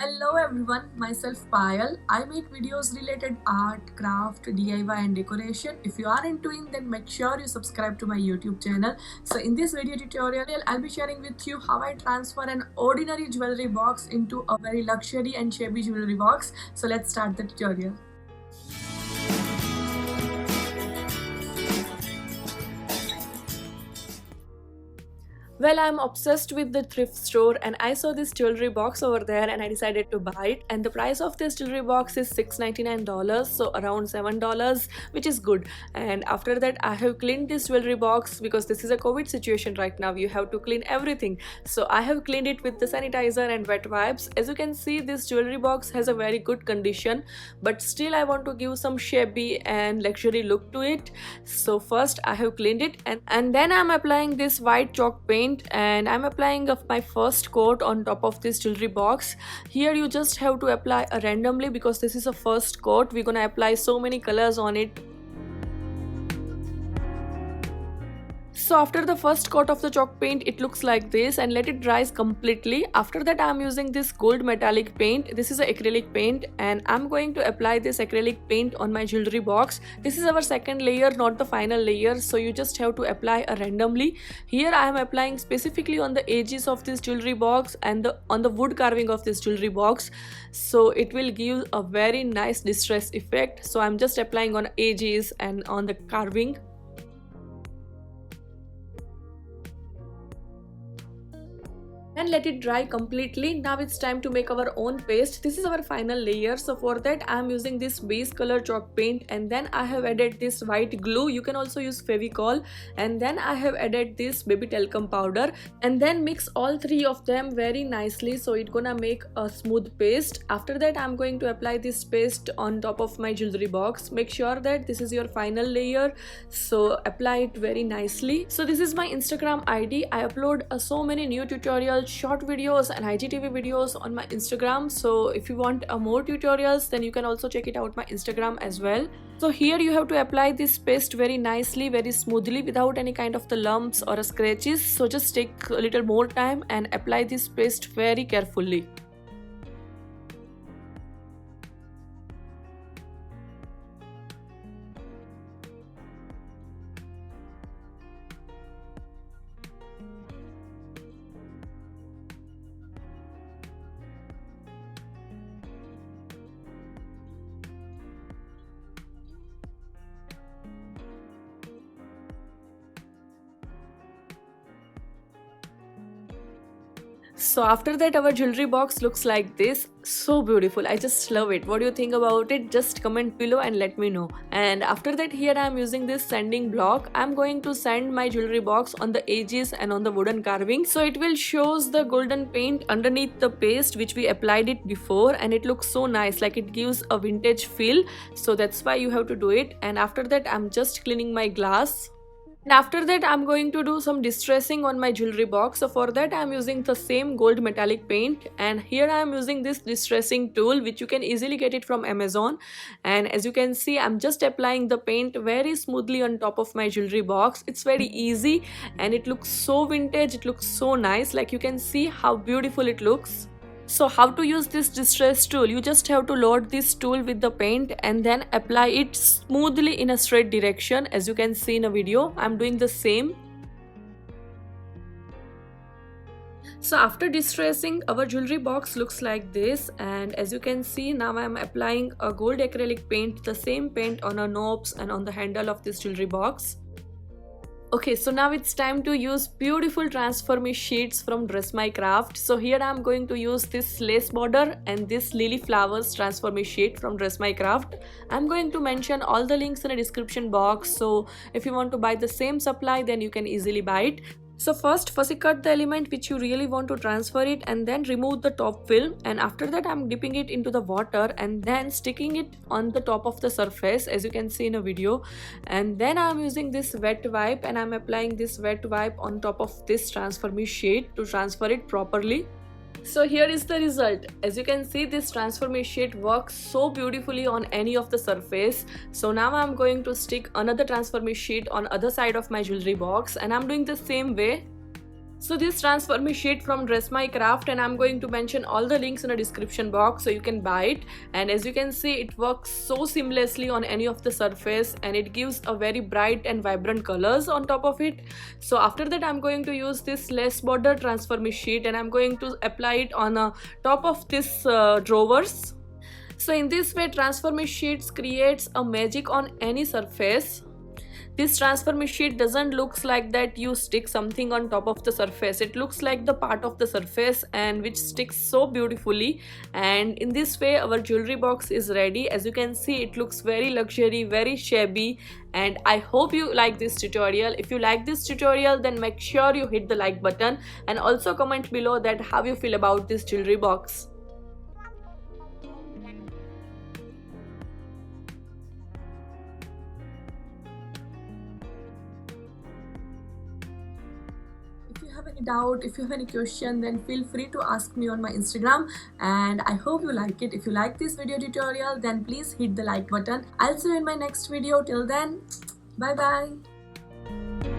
Hello everyone, myself Payal. I make videos related art, craft, DIY and decoration. If you are into it, then make sure you subscribe to my YouTube channel. So in this video tutorial, I'll be sharing with you how I transfer an ordinary jewelry box into a very luxury and shabby jewelry box. So let's start the tutorial. Well, I'm obsessed with the thrift store and I saw this jewelry box over there and I decided to buy it. And the price of this jewelry box is $6.99, so around $7, which is good. And after that, I have cleaned this jewelry box because this is a COVID situation right now. You have to clean everything. So I have cleaned it with the sanitizer and wet wipes. As you can see, this jewelry box has a very good condition, but still I want to give some shabby and luxury look to it. So first I have cleaned it and then I'm applying this white chalk paint and I'm applying my first coat on top of this jewelry box. Here you just have to apply randomly because this is a first coat. We're gonna apply so many colors on it. So after the first coat of the chalk paint, it looks like this, and let it dry completely. After that, I'm using this gold metallic paint. This is an acrylic paint and I'm going to apply this acrylic paint on my jewelry box. This is our second layer, not the final layer, so you just have to apply randomly. Here I am applying specifically on the edges of this jewelry box and on the wood carving of this jewelry box, so it will give a very nice distress effect. So I'm just applying on edges and on the carving. And let it dry completely. Now it's time to make our own paste. This is our final layer, so for that I am using this base color chalk paint and then I have added this white glue. You can also use Fevicol, and then I have added this baby talcum powder and then mix all three of them very nicely so it's gonna make a smooth paste. After that I'm going to apply this paste on top of my jewelry box. Make sure that this is your final layer, so apply it very nicely. So this is my Instagram ID. I upload so many new tutorials, short videos and IGTV videos on my Instagram, so if you want more tutorials then you can also check it out my Instagram as well. So here you have to apply this paste very nicely, very smoothly, without any kind of the lumps or scratches. So just take a little more time and apply this paste very carefully. So after that our jewelry box looks like this. So beautiful, I just love it. What do you think about it? Just comment below and let me know. And after that, here I am using this sanding block. I'm going to sand my jewelry box on the edges and on the wooden carving, so it will shows the golden paint underneath the paste which we applied it before, and it looks so nice, like it gives a vintage feel. So that's why you have to do it. And after that I'm just cleaning my glass. And after that I'm going to do some distressing on my jewelry box. So for that I'm using the same gold metallic paint, and here I am using this distressing tool which you can easily get it from Amazon. And as you can see, I'm just applying the paint very smoothly on top of my jewelry box. It's very easy and it looks so vintage, it looks so nice, like you can see how beautiful it looks. So how to use this distress tool? You just have to load this tool with the paint and then apply it smoothly in a straight direction. As you can see in a video, I'm doing the same. So after distressing, our jewelry box looks like this, and as you can see, now I'm applying a gold acrylic paint, the same paint on our knobs and on the handle of this jewelry box. Okay, so now it's time to use beautiful transfer me sheets from Dress My Craft. So here I'm going to use this lace border and this lily flowers transfer me sheet from Dress My Craft. I'm going to mention all the links in the description box, so if you want to buy the same supply then you can easily buy it. So first fussy cut the element which you really want to transfer it and then remove the top film, and after that I'm dipping it into the water and then sticking it on the top of the surface as you can see in a video. And then I'm using this wet wipe and I'm applying this wet wipe on top of this transfer me sheet to transfer it properly. So here is the result. As you can see, this transformation sheet works so beautifully on any of the surface. So now I'm going to stick another transformation sheet on other side of my jewelry box, and I'm doing the same way. So this transfer me sheet from Dress My Craft, and I'm going to mention all the links in the description box so you can buy it. And as you can see, it works so seamlessly on any of the surface, and it gives a very bright and vibrant colors on top of it. So after that, I'm going to use this lace border transfer me sheet, and I'm going to apply it on the top of this drawers. So in this way, transfer me sheets creates a magic on any surface. This transfer sheet doesn't looks like that you stick something on top of the surface. It looks like the part of the surface and which sticks so beautifully. And in this way, our jewelry box is ready. As you can see, it looks very luxury, very shabby, and I hope you like this tutorial. If you like this tutorial, then make sure you hit the like button and also comment below that how you feel about this jewelry box. If you have any doubt, if you have any question, then feel free to ask me on my Instagram, and I hope you like it. If you like this video tutorial, then please hit the like button. I'll see you in my next video. Till then, bye bye.